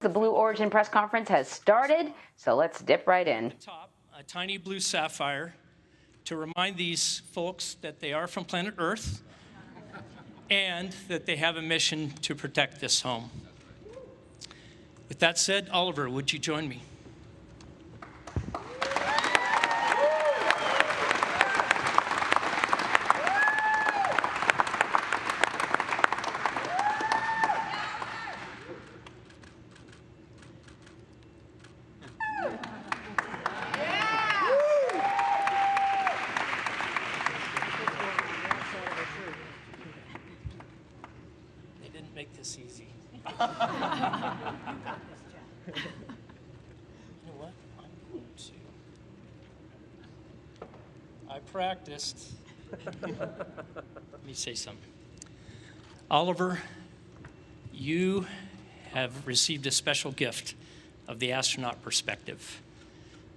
The Blue Origin press conference has started, so let's dip right in. Top, a tiny blue sapphire to remind these folks that they are from planet Earth and that they have a mission to protect this home. With that said, Oliver, would you join me? Make this easy. You know what? I'm going to. I practiced. Let me say something. Oliver, you have received a special gift of the astronaut perspective.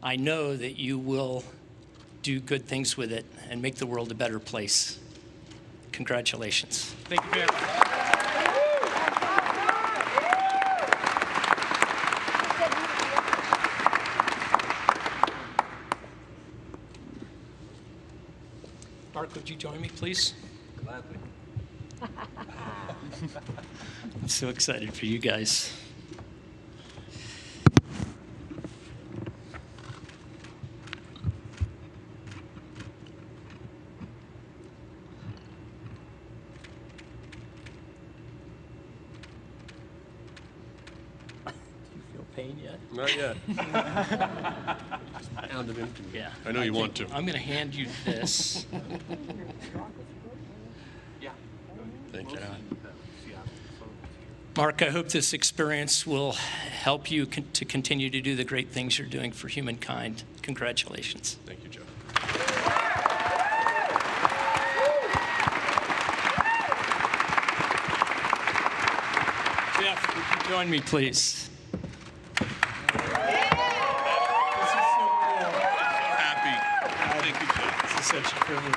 I know that you will do good things with it and make the world a better place. Congratulations. Thank you very much. Mark, would you join me, please? Gladly. I'm so excited for you guys. Do you feel pain yet? Not yet. Just pound it into me. Yeah. I know you want to. I'm going to hand you this. Thank you. Mark, I hope this experience will help you to continue to do the great things you're doing for humankind. Congratulations. Thank you, Jeff. Jeff, would you join me, please? Such a privilege.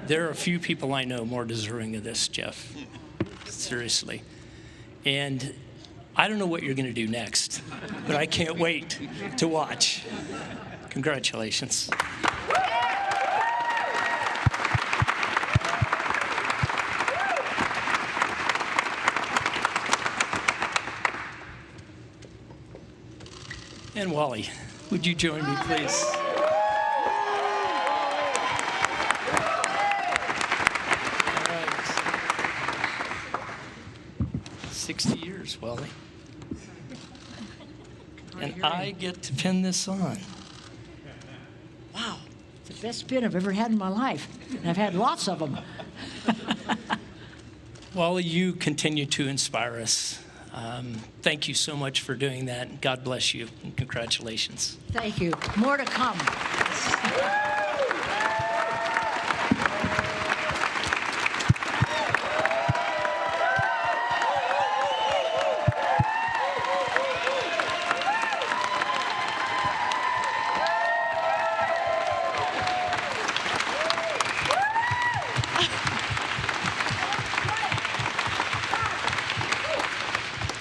There are a few people I know more deserving of this, Jeff. Seriously. And I don't know what you're going to do next, but I can't wait to watch. Congratulations. And Wally, would you join me, please? All right. 60 years, Wally. And I get to pin this on. Wow, it's the best spin I've ever had in my life. And I've had lots of them. Wally, you continue to inspire us. Thank you so much for doing that. God bless you, and congratulations. Thank you. More to come.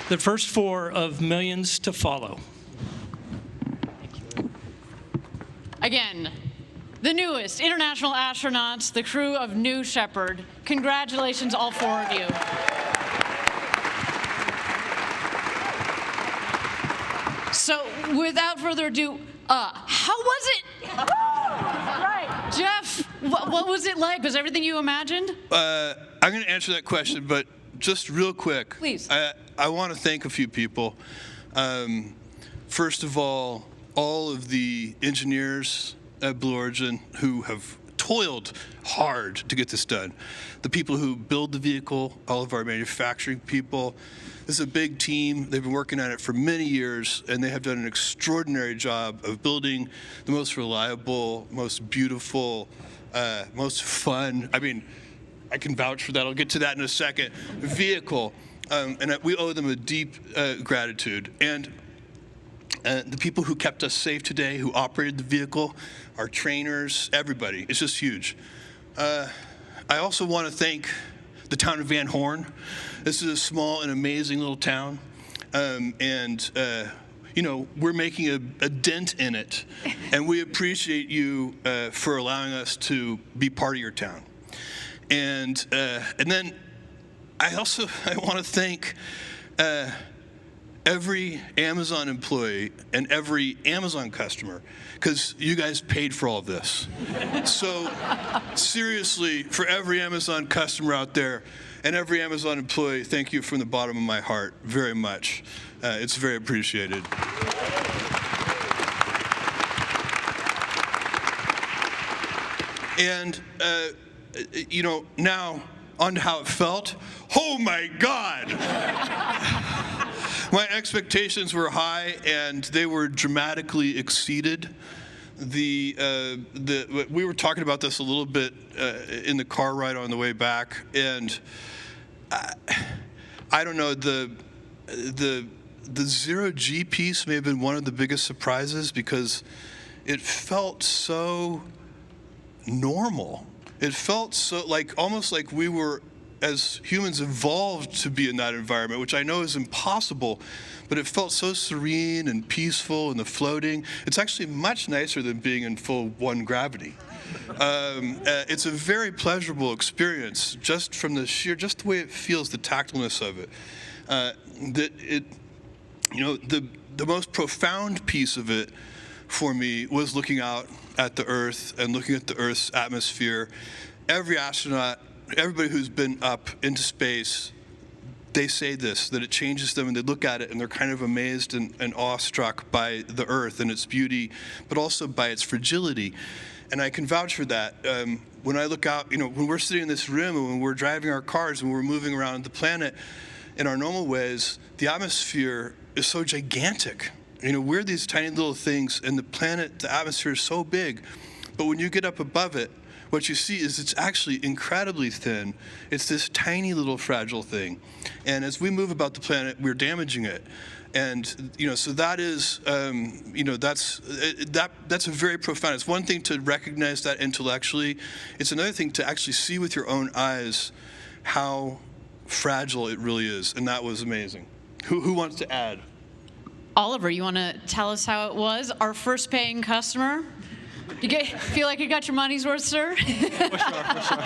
The first 4 of millions to follow. Again, the newest international astronauts, the crew of New Shepard. Congratulations, all 4 of you. So, without further ado, how was it? Right. Jeff, what was it like? Was everything you imagined? I'm going to answer that question, but just real quick. Please. I want to thank a few people. First of all of the engineers at Blue Origin who have toiled hard to get this done. The people who build the vehicle, all of our manufacturing people. This is a big team. They've been working on it for many years, and they have done an extraordinary job of building the most reliable, most beautiful, most fun. I mean, I can vouch for that. I'll get to that in a second. Vehicle. And we owe them a deep gratitude. And the people who kept us safe today, who operated the vehicle, our trainers, everybody. It's just huge. I also want to thank the town of Van Horn. This is a small and amazing little town, you know, we're making a dent in it, and we appreciate you for allowing us to be part of your town. And then I want to thank every Amazon employee and every Amazon customer, because you guys paid for all of this. So seriously, for every Amazon customer out there and every Amazon employee, thank you from the bottom of my heart very much. It's very appreciated. And, you know, now on to how it felt. Oh my God! My expectations were high, and they were dramatically exceeded. We were talking about this a little bit in the car ride on the way back, and I don't know, the zero-G piece may have been one of the biggest surprises, because it felt so normal. It felt so almost like we were, as humans, evolved to be in that environment, which I know is impossible, but it felt so serene and peaceful, and the floating. It's actually much nicer than being in full one gravity. It's a very pleasurable experience, just from just the way it feels, the tactileness of it. You know, the most profound piece of it for me was looking out at the Earth and looking at the Earth's atmosphere. Every astronaut, everybody who's been up into space, they say this, that it changes them, and they look at it and they're kind of amazed and awestruck by the Earth and its beauty, but also by its fragility. And I can vouch for that. When I look out, you know, when we're sitting in this room and when we're driving our cars and we're moving around the planet in our normal ways, the atmosphere is so gigantic. You know, we're these tiny little things, and the planet, the atmosphere is so big. But when you get up above it, what you see is it's actually incredibly thin. It's this tiny little fragile thing. And as we move about the planet, we're damaging it. And, you know, so that is, you know, that's a very profound. It's one thing to recognize that intellectually. It's another thing to actually see with your own eyes how fragile it really is. And that was amazing. Who wants to add? Oliver, you want to tell us how it was? Our first paying customer? Feel like you got your money's worth, sir? For sure.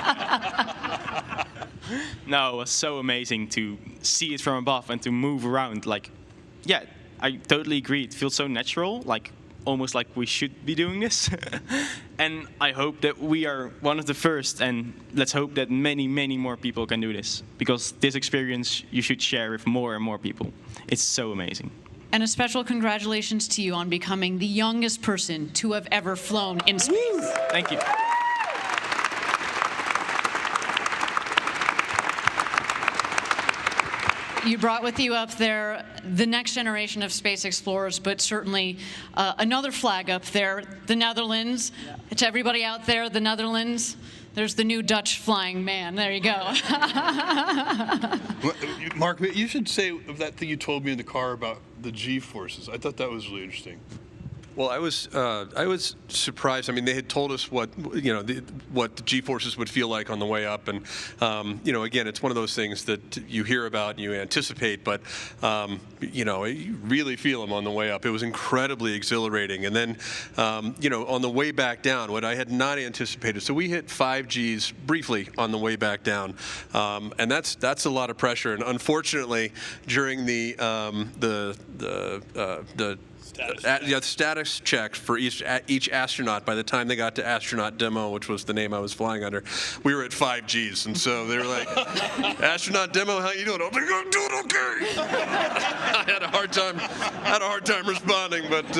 No, it was so amazing to see it from above and to move around. Like, yeah, I totally agree. It feels so natural, like almost like we should be doing this. And I hope that we are one of the first, and let's hope that many, many more people can do this, because this experience you should share with more and more people. It's so amazing. And a special congratulations to you on becoming the youngest person to have ever flown in space. Thank you. You brought with you up there the next generation of space explorers, but certainly another flag up there, the Netherlands. Yeah. To everybody out there, the Netherlands. There's the new Dutch flying man. There you go. Mark, you should say that thing you told me in the car about the G-forces. I thought that was really interesting. Well, I was surprised. I mean, they had told us what what the G-forces would feel like on the way up, and you know, again, it's one of those things that you hear about and you anticipate, but you know, you really feel them on the way up. It was incredibly exhilarating, and then you know, on the way back down, what I had not anticipated. So we hit 5 Gs briefly on the way back down, and that's a lot of pressure. And unfortunately, during the status checks for each astronaut, by the time they got to astronaut demo, which was the name I was flying under, we were at 5 Gs, and so they were like, "Astronaut demo, how you doing?" I was like, "I'm doing okay." I had a hard time responding, but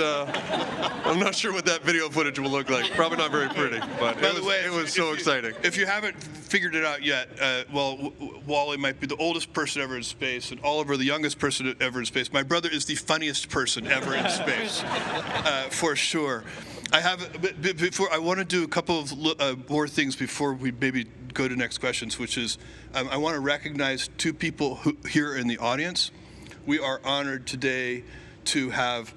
I'm not sure what that video footage will look like. Probably not very pretty, but it was so exciting. If you haven't figured it out yet, well, Wally might be the oldest person ever in space, and Oliver the youngest person ever in space. My brother is the funniest person ever in space, for sure. I want to do a couple of more things before we maybe go to next questions, which is I want to recognize 2 people here in the audience. We are honored today to have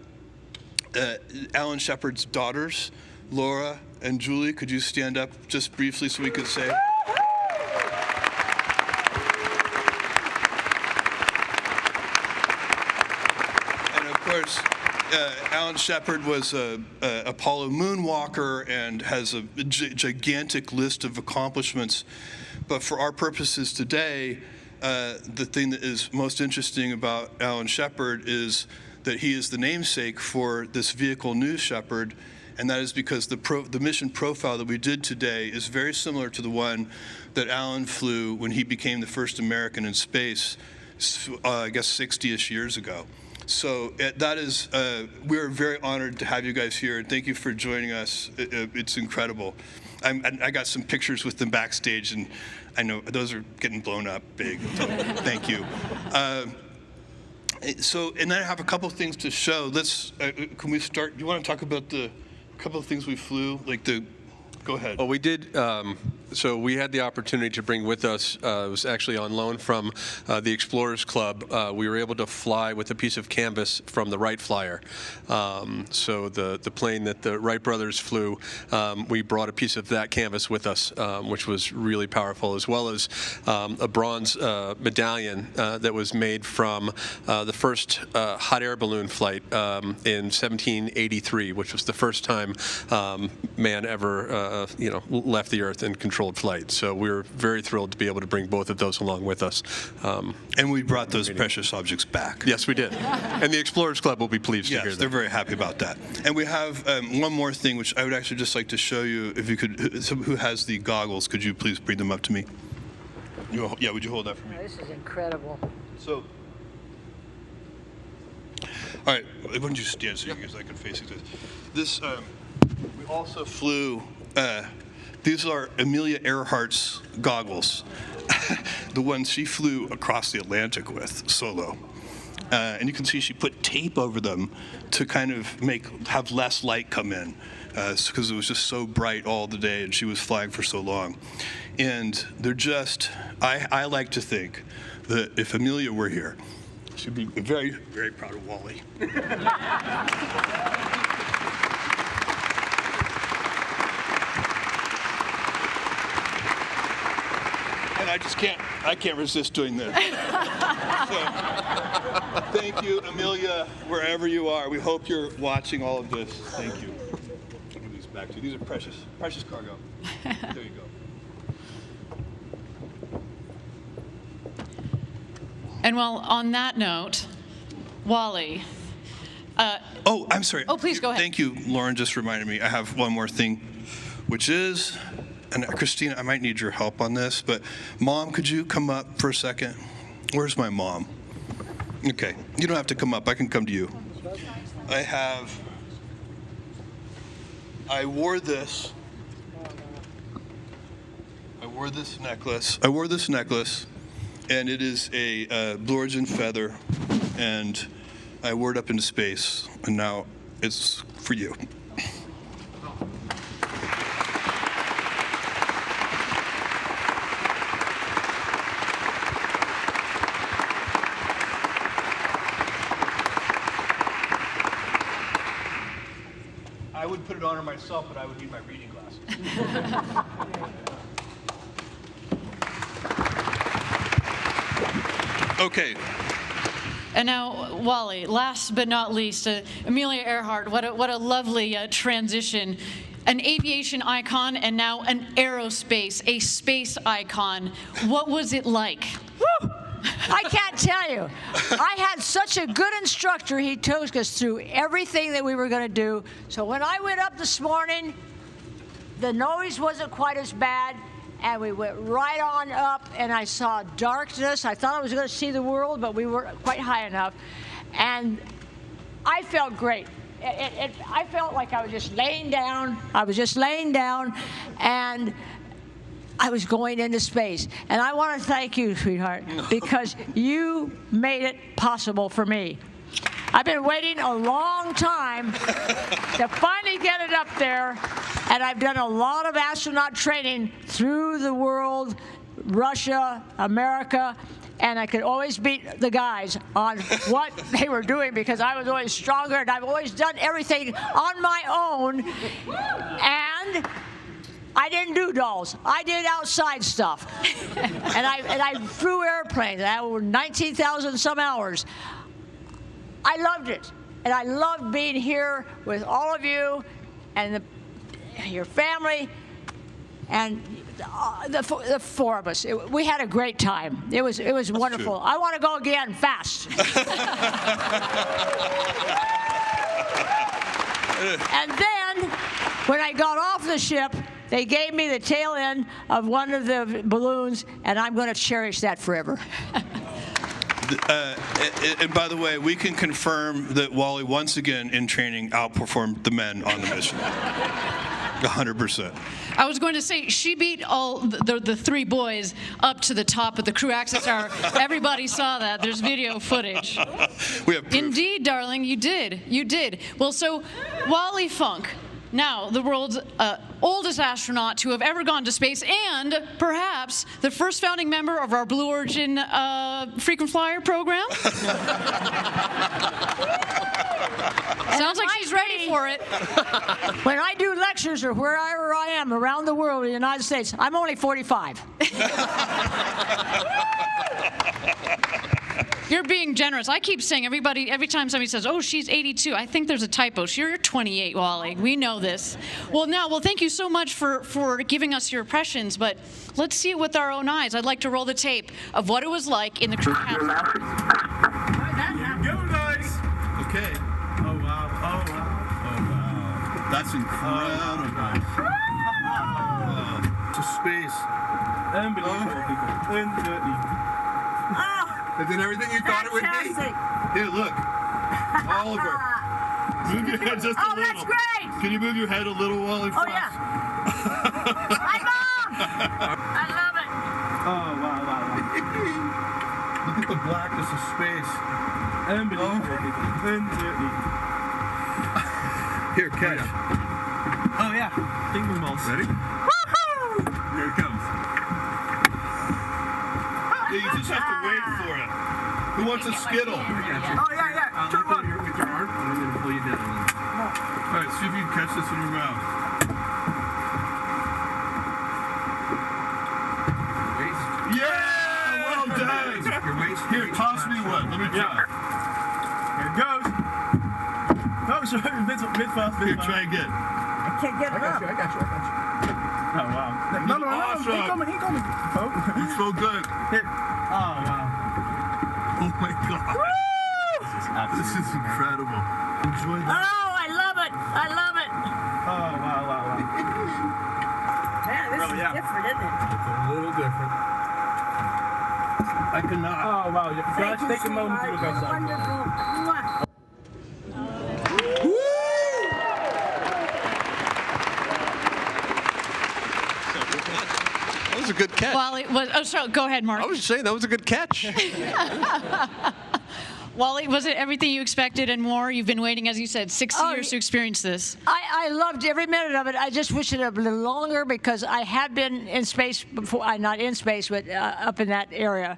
Alan Shepard's daughters, Laura and Julie. Could you stand up just briefly so we could say? And of course, Alan Shepard was a Apollo moonwalker and has a gigantic list of accomplishments. But for our purposes today, the thing that is most interesting about Alan Shepard is that he is the namesake for this vehicle, New Shepard, and that is because the mission profile that we did today is very similar to the one that Alan flew when he became the first American in space, I guess 60-ish years ago. So that is, we're very honored to have you guys here, and thank you for joining us. It's incredible. I got some pictures with them backstage, and I know those are getting blown up big. So thank you. And then I have a couple of things to show. Can we start? Do you want to talk about the couple of things we flew? Go ahead. Well, we did. So we had the opportunity to bring with us, it was actually on loan from the Explorers Club. We were able to fly with a piece of canvas from the Wright Flyer. So the plane that the Wright brothers flew, we brought a piece of that canvas with us, which was really powerful, as well as a bronze medallion that was made from the first hot air balloon flight in 1783, which was the first time man ever left the Earth and controlled flight. So we were very thrilled to be able to bring both of those along with us. And we brought those precious objects back. Yes, we did. And the Explorers Club will be pleased to hear that. Yes, they're very happy about that. And we have one more thing, which I would actually just like to show you. If you could, who has the goggles, could you please bring them up to me? Yeah, would you hold that for me? This is incredible. So, all right, why don't you stand so you guys I can face it. This, we also flew, these are Amelia Earhart's goggles, the ones she flew across the Atlantic with, solo. And you can see she put tape over them to kind of have less light come in, because it was just so bright all the day and she was flying for so long. And they're just, I like to think that if Amelia were here, she'd be very, very proud of Wally. And I can't resist doing this. So, thank you, Amelia, wherever you are. We hope you're watching all of this. Thank you. I'll give these back to you. These are precious cargo. There you go. And well, on that note, Wally. Oh, I'm sorry. Oh, please go ahead. Thank you, Lauren. Just reminded me. I have one more thing, which is, and Christina, I might need your help on this, but Mom, could you come up for a second? Where's my mom? Okay, you don't have to come up. I can come to you. I wore this necklace, and it is a Blue Origin feather, and I wore it up into space, and now it's for you. I would put it on her myself, but I would need my reading glasses. Okay. And now, Wally, last but not least, Amelia Earhart, what a lovely transition. An aviation icon and now an aerospace, a space icon. What was it like? Woo! I can't tell you. I had such a good instructor. He took us through everything that we were going to do. So when I went up this morning, the noise wasn't quite as bad. And we went right on up, and I saw darkness. I thought I was going to see the world, but we weren't quite high enough. And I felt great. I felt like I was just laying down. And I was going into space. And I want to thank you, sweetheart, because you made it possible for me. I've been waiting a long time to finally get it up there, and I've done a lot of astronaut training through the world, Russia, America, and I could always beat the guys on what they were doing because I was always stronger, and I've always done everything on my own. And I didn't do dolls. I did outside stuff. and I flew airplanes. I had 19,000 some hours. I loved it. And I loved being here with all of you and your family and the four of us. We had a great time. It was wonderful. true. I want to go again fast. And then, when I got off the ship, they gave me the tail end of one of the balloons, and I'm going to cherish that forever. And by the way, we can confirm that Wally, once again in training, outperformed the men on the mission. 100%. I was going to say, she beat all the three boys up to the top of the crew access tower. Everybody saw that. There's video footage. We have proof. Indeed, darling, you did. You did. Well, so Wally Funk, now the world's oldest astronaut to have ever gone to space, and perhaps the first founding member of our Blue Origin frequent flyer program. Sounds like she's ready for it. When I do lectures or wherever I am around the world in the United States, I'm only 45. You're being generous. I keep saying every time somebody says, oh, she's 82, I think there's a typo. You're 28, Wally. We know this. Well, thank you so much for giving us your impressions, but let's see it with our own eyes. I'd like to roll the tape of what it was like in the crew house. Go, guys! Okay. Oh, wow. Oh, wow. Oh, wow. That's incredible. To space. Unbelievable, people. Is it everything you thought it would be? Here, look. Oliver. Move your head just a little. Oh, that's great! Can you move your head a little, Wally? Oh, yeah. Hi, Mom! I love it. Oh, wow, wow, wow. Look at the blackness of space. Unbelievable, people. Here, catch. Oh, yeah. Finger balls. Ready? Woohoo! Here it comes. Yeah, you just have to wait for it. Who wants a Skittle? Oh, yeah. Turn one. With your arm, and I'm going to pull you down. All right, see if you can catch this in your mouth. Waist. Yeah! Well done! Your waist. Here, toss me one. Let me try. Here it goes. No, sorry. Mid-fast. Here, try again. I can't get it up. I got you. Oh, wow. No. Awesome. He coming. Oh. It's so good. Here. Oh, wow. Oh my God. This is incredible. Enjoy Oh, that. I love it. I love it. Oh, wow. Man, this is different, isn't it? It's a little different. I cannot. Oh, wow. Guys, take a moment to look outside. Wonderful. That was a good catch. Wally was. Oh, sorry. Go ahead, Mark. I was just saying that was a good catch. Wally, was it everything you expected and more? You've been waiting, as you said, 6 Oh, years to experience this. I loved every minute of it. I just wish it had a little longer because I had been in space before. Not in space, but up in that area,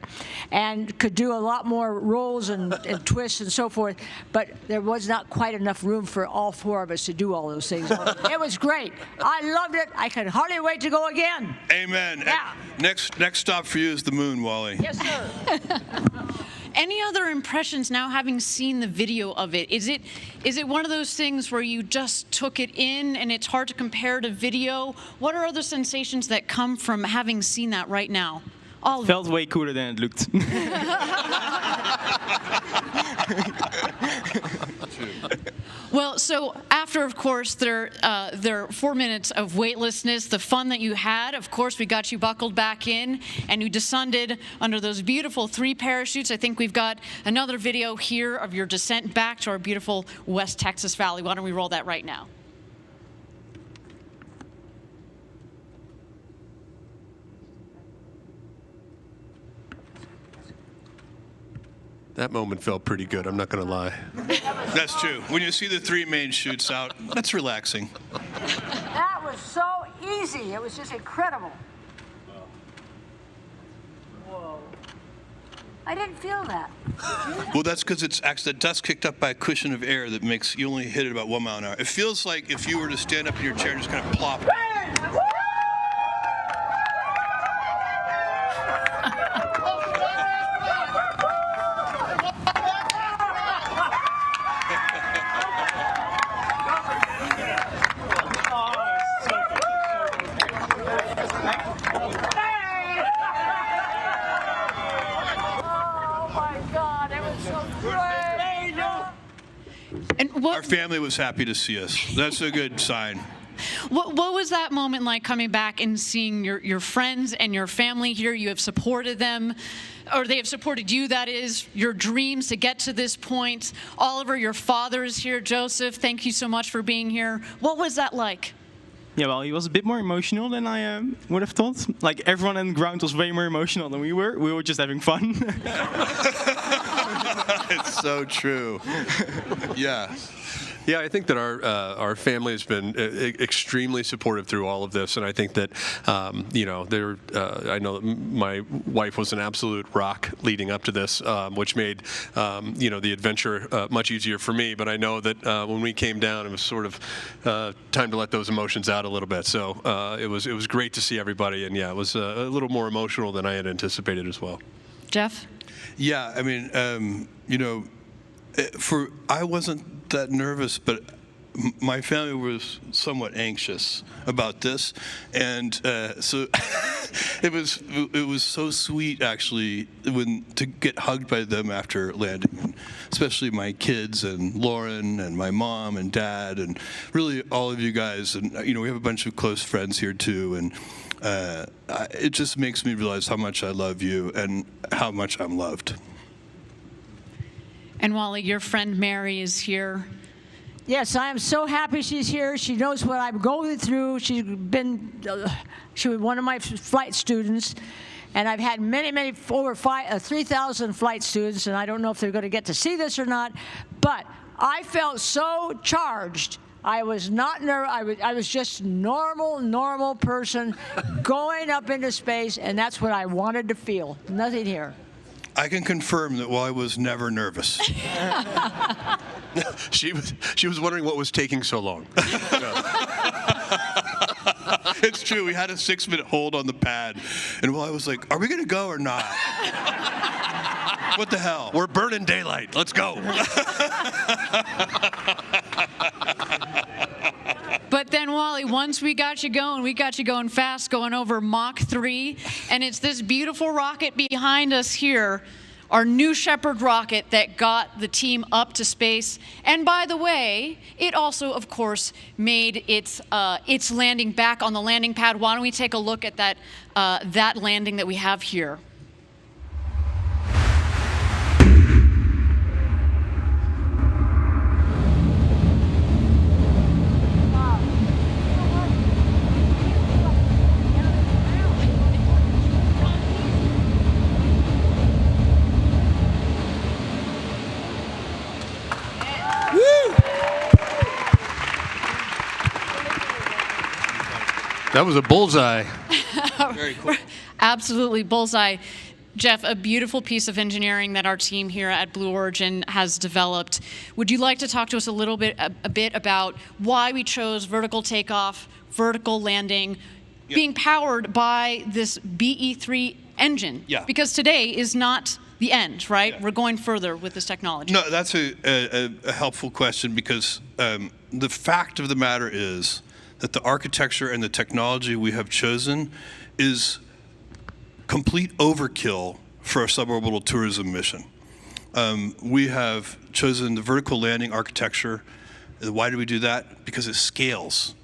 and could do a lot more rolls and twists and so forth. But there was not quite enough room for all four of us to do all those things. It was great. I loved it. I could hardly wait to go again. Amen. Yeah. Next stop for you is the moon, Wally. Yes, sir. Any other impressions now, having seen the video of it? Is it one of those things where you just took it in and it's hard to compare to video? What are other sensations that come from having seen that right now? Oliver. Felt way cooler than it looked. Well, so after, of course, their 4 minutes of weightlessness, the fun that you had, of course, we got you buckled back in, and you descended under those beautiful 3 parachutes. I think we've got another video here of your descent back to our beautiful West Texas Valley. Why don't we roll that right now? That moment felt pretty good, I'm not going to lie. That's true. When you see the 3 main chutes out, that's relaxing. That was so easy. It was just incredible. Whoa. I didn't feel that. Well, that's because it's actually the dust kicked up by a cushion of air that makes you only hit it about 1 mile an hour. It feels like if you were to stand up in your chair and just kind of plop. And Our family was happy to see us. That's a good sign. what was that moment like, coming back and seeing your friends and your family here? You have supported them, or they have supported you, that is, your dreams to get to this point. Oliver, your father is here. Joseph, thank you so much for being here. What was that like? Yeah, well, he was a bit more emotional than I would have thought. Like, everyone on the ground was way more emotional than we were. We were just having fun. It's so true. Yeah. Yeah, I think that our family has been extremely supportive through all of this, and I think that I know that my wife was an absolute rock leading up to this, which made the adventure much easier for me. But I know that when we came down, it was sort of time to let those emotions out a little bit. So it was great to see everybody, and yeah, it was a little more emotional than I had anticipated as well. Jeff? Yeah, I mean, I wasn't that nervous, but my family was somewhat anxious about this, and so it was so sweet actually to get hugged by them after landing, especially my kids and Lauren and my mom and dad and really all of you guys, and we have a bunch of close friends here too, and it just makes me realize how much I love you and how much I'm loved. And Wally, your friend Mary is here. Yes, I am so happy she's here. She knows what I'm going through. She was one of my flight students, and I've had many, over 3,000 flight students, and I don't know if they're going to get to see this or not, but I felt so charged. I was not nervous. I was just normal person going up into space, and that's what I wanted to feel. Nothing here. I can confirm that Wally was never nervous. She was wondering what was taking so long. It's true. We had a 6-minute hold on the pad, and Wally was like, "Are we going to go or not? What the hell? We're burning daylight. Let's go." But then, Wally, once we got you going fast, going over Mach 3, and it's this beautiful rocket behind us here, our New Shepard rocket that got the team up to space. And by the way, it also, of course, made its landing back on the landing pad. Why don't we take a look at that landing that we have here? That was a bullseye. Very cool. Absolutely, bullseye. Jeff, a beautiful piece of engineering that our team here at Blue Origin has developed. Would you like to talk to us a bit about why we chose vertical takeoff, vertical landing, being powered by this BE3 engine? Yeah. Because today is not the end, right? Yeah. We're going further with this technology. No, that's a helpful question, because the fact of the matter is that the architecture and the technology we have chosen is complete overkill for a suborbital tourism mission. We have chosen the vertical landing architecture. Why do we do that? Because it scales.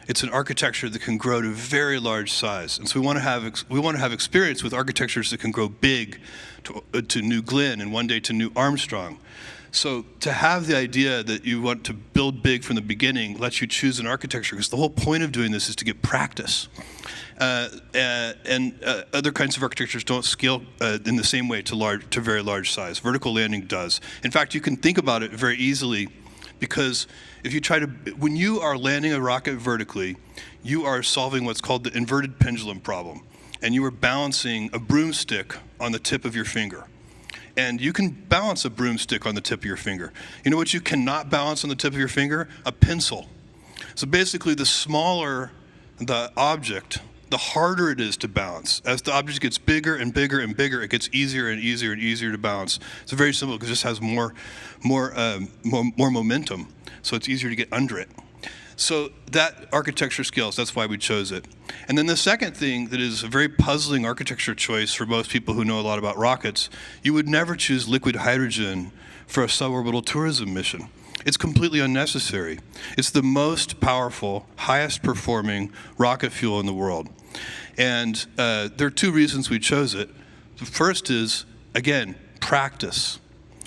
It's an architecture that can grow to very large size, and so we want to have experience with architectures that can grow big to New Glenn and one day to New Armstrong. So to have the idea that you want to build big from the beginning lets you choose an architecture, because the whole point of doing this is to get practice. And other kinds of architectures don't scale in the same way to very large size. Vertical landing does. In fact, you can think about it very easily, because if you when you are landing a rocket vertically, you are solving what's called the inverted pendulum problem, and you are balancing a broomstick on the tip of your finger. and you can balance a broomstick on the tip of your finger. You know what you cannot balance on the tip of your finger? A pencil. So basically, the smaller the object, the harder it is to balance. As the object gets bigger and bigger and bigger, it gets easier and easier and easier to balance. It's very simple because it just has more momentum, so it's easier to get under it. So that architecture scales, that's why we chose it. And then the second thing that is a very puzzling architecture choice for most people who know a lot about rockets, you would never choose liquid hydrogen for a suborbital tourism mission. It's completely unnecessary. It's the most powerful, highest performing rocket fuel in the world. And there are two reasons we chose it. The first is, again, practice.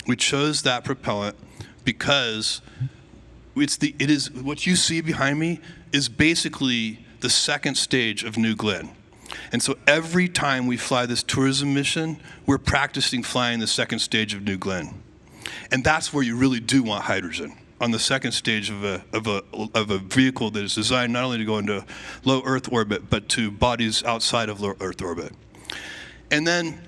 We chose that propellant because it is what you see behind me is basically the second stage of New Glenn. And so every time we fly this tourism mission, we're practicing flying the second stage of New Glenn. And that's where you really do want hydrogen, on the second stage of a vehicle that is designed not only to go into low Earth orbit, but to bodies outside of low Earth orbit. And then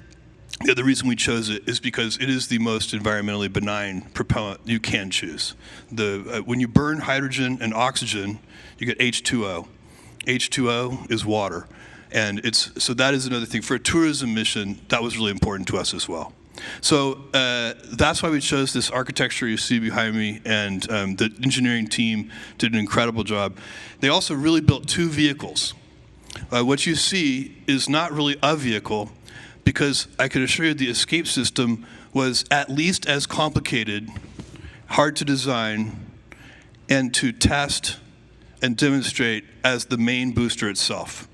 the other reason we chose it is because it is the most environmentally benign propellant you can choose. When you burn hydrogen and oxygen, you get H2O. H2O is water. And so that is another thing. For a tourism mission, that was really important to us as well. So that's why we chose this architecture you see behind me, and the engineering team did an incredible job. They also really built two vehicles. What you see is not really a vehicle, because I can assure you the escape system was at least as complicated, hard to design, and to test and demonstrate as the main booster itself.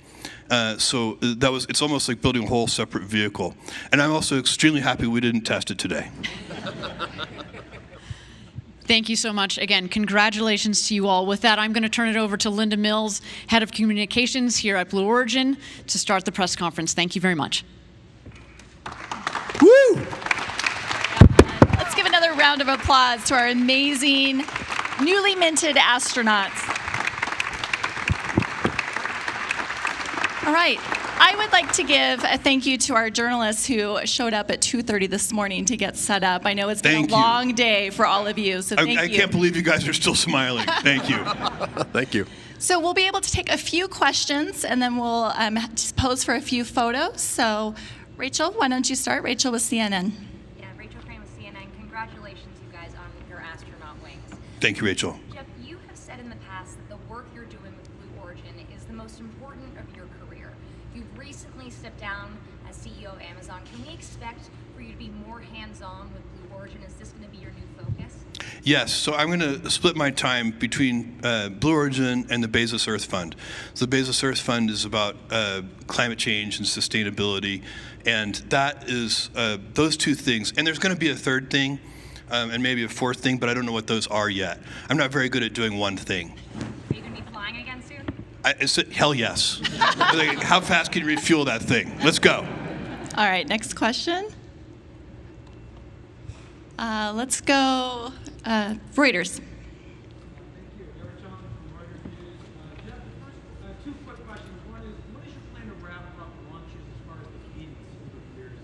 So it's almost like building a whole separate vehicle. And I'm also extremely happy we didn't test it today. Thank you so much. Again, congratulations to you all. With that, I'm going to turn it over to Linda Mills, Head of Communications here at Blue Origin, to start the press conference. Thank you very much. Woo! Let's give another round of applause to our amazing, newly minted astronauts. All right. I would like to give a thank you to our journalists who showed up at 2:30 this morning to get set up. I know it's been a long day for all of you, so thank you. I can't believe you guys are still smiling. Thank you. Thank you. So we'll be able to take a few questions, and then we'll just pose for a few photos. So, Rachel, why don't you start? Rachel with CNN. Yeah, Rachel Crane with CNN. Congratulations, you guys, on your astronaut wings. Thank you, Rachel. Jeff, you have said in the past that the work you're doing with Blue Origin is the most important of your career. You've recently stepped down as CEO of Amazon. Can we expect for you to be more hands-on with Blue Origin? Is this going to be your new focus? Yes, so I'm going to split my time between Blue Origin and the Bezos Earth Fund. So the Bezos Earth Fund is about climate change and sustainability, and that is those two things. And there's going to be a third thing, and maybe a fourth thing, but I don't know what those are yet. I'm not very good at doing one thing. Are you going to be flying again soon? Hell yes. Like, how fast can you refuel that thing? Let's go. All right, next question. Let's go Reuters. Two quick questions. One is, what is your plan to wrap up launches as far as the cadence of the years?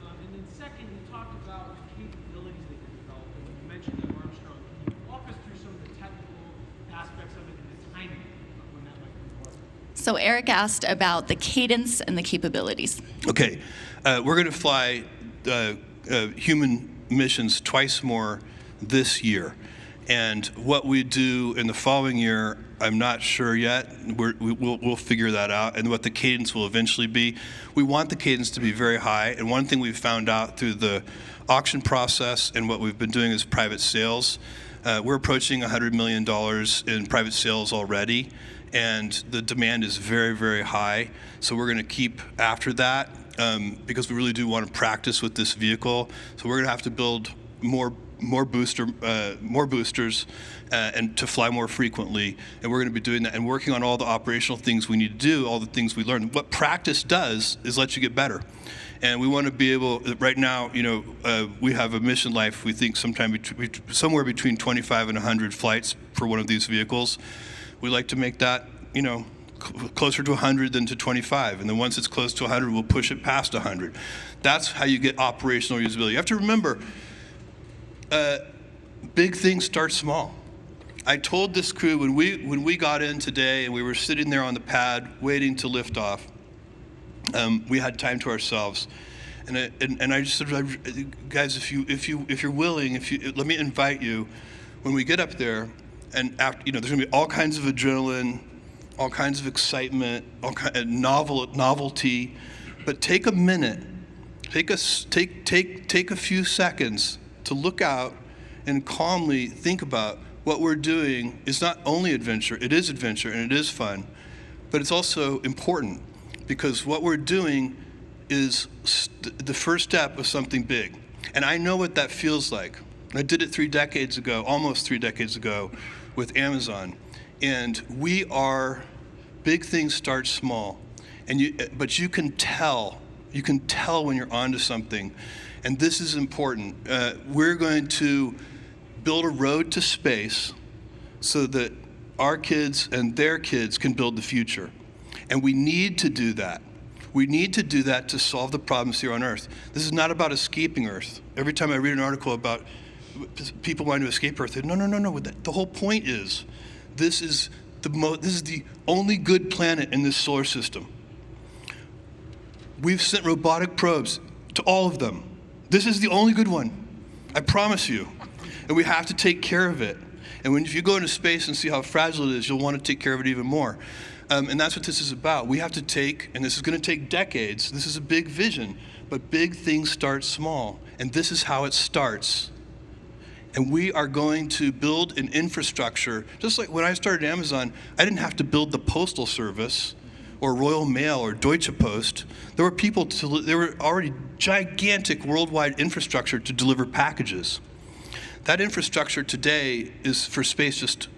And then second, you talked about the capabilities that you're developing. You mentioned that Armstrong. Can you walk us through some of the technical aspects of it and the timing of when that might come forward? So Eric asked about the cadence and the capabilities. Okay, we're going to fly human missions twice more this year. And what we do in the following year, I'm not sure yet. We'll figure that out, and what the cadence will eventually be. We want the cadence to be very high, and one thing we've found out through the auction process and what we've been doing is private sales. We're approaching $100 million in private sales already, and the demand is very, very high. So we're going to keep after that because we really do want to practice with this vehicle. So we're going to have to build more boosters and to fly more frequently, and we're going to be doing that and working on all the operational things we need to do, all the things we learned. What practice does is let you get better, and we want to be able. Right now, we have a mission life. We think somewhere between 25 and 100 flights for one of these vehicles. We like to make that, closer to 100 than to 25. And then once it's close to 100, we'll push it past 100. That's how you get operational usability. You have to remember, big things start small. I told this crew when we got in today and we were sitting there on the pad waiting to lift off, we had time to ourselves. And I just said, guys, if you're willing, let me invite you, when we get up there, and after, there's gonna be all kinds of adrenaline, all kinds of excitement, all kind of novelty, but take a minute, take a few seconds to look out and calmly think about what we're doing is not only adventure, it is adventure and it is fun, but it's also important because what we're doing is the first step of something big. And I know what that feels like. I did it 3 decades ago, almost 3 decades ago, with Amazon. And big things start small. But you can tell when you're onto something. And this is important. We're going to build a road to space so that our kids and their kids can build the future. And we need to do that. We need to do that to solve the problems here on Earth. This is not about escaping Earth. Every time I read an article about people wanting to escape Earth, no. The whole point is, this is the only good planet in this solar system. We've sent robotic probes to all of them. This is the only good one, I promise you. And we have to take care of it. And if you go into space and see how fragile it is, you'll want to take care of it even more. And that's what this is about. We have to take, and this is going to take decades, this is a big vision, but big things start small. And this is how it starts. And we are going to build an infrastructure. Just like when I started Amazon, I didn't have to build the Postal Service or Royal Mail or Deutsche Post. There were already gigantic worldwide infrastructure to deliver packages. That infrastructure today is for space just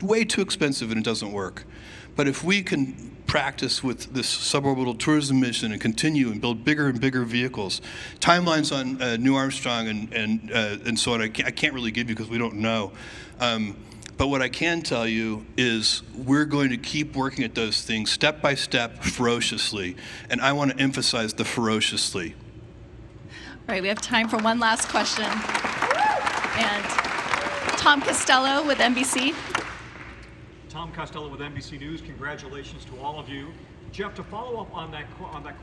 way too expensive and it doesn't work. But if we can practice with this suborbital tourism mission and continue and build bigger and bigger vehicles, timelines on New Armstrong and so on, I can't really give you because we don't know. But what I can tell you is we're going to keep working at those things step by step, ferociously. And I want to emphasize the ferociously. All right, we have time for one last question. And Tom Costello with NBC. Tom Costello with NBC News. Congratulations to all of you. Jeff, to follow up on that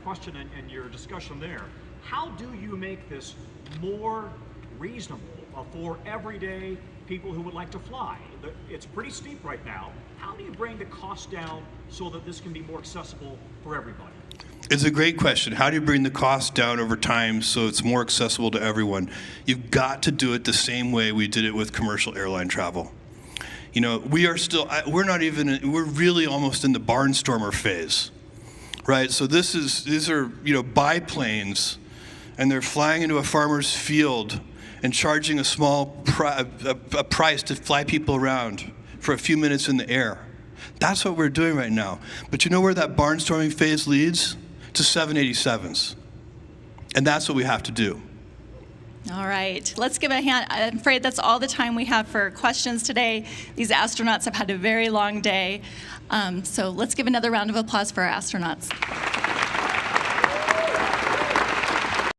question and your discussion there, how do you make this more reasonable for everyday people who would like to fly? It's pretty steep right now. How do you bring the cost down so that this can be more accessible for everybody? It's a great question. How do you bring the cost down over time so it's more accessible to everyone? You've got to do it the same way we did it with commercial airline travel. We are still, we're really almost in the barnstormer phase, right? So these are biplanes, and they're flying into a farmer's field and charging a small price to fly people around for a few minutes in the air. That's what we're doing right now. But you know where that barnstorming phase leads? To 787s. And that's what we have to do. All right, let's give a hand. I'm afraid that's all the time we have for questions today. These astronauts have had a very long day. So let's give another round of applause for our astronauts.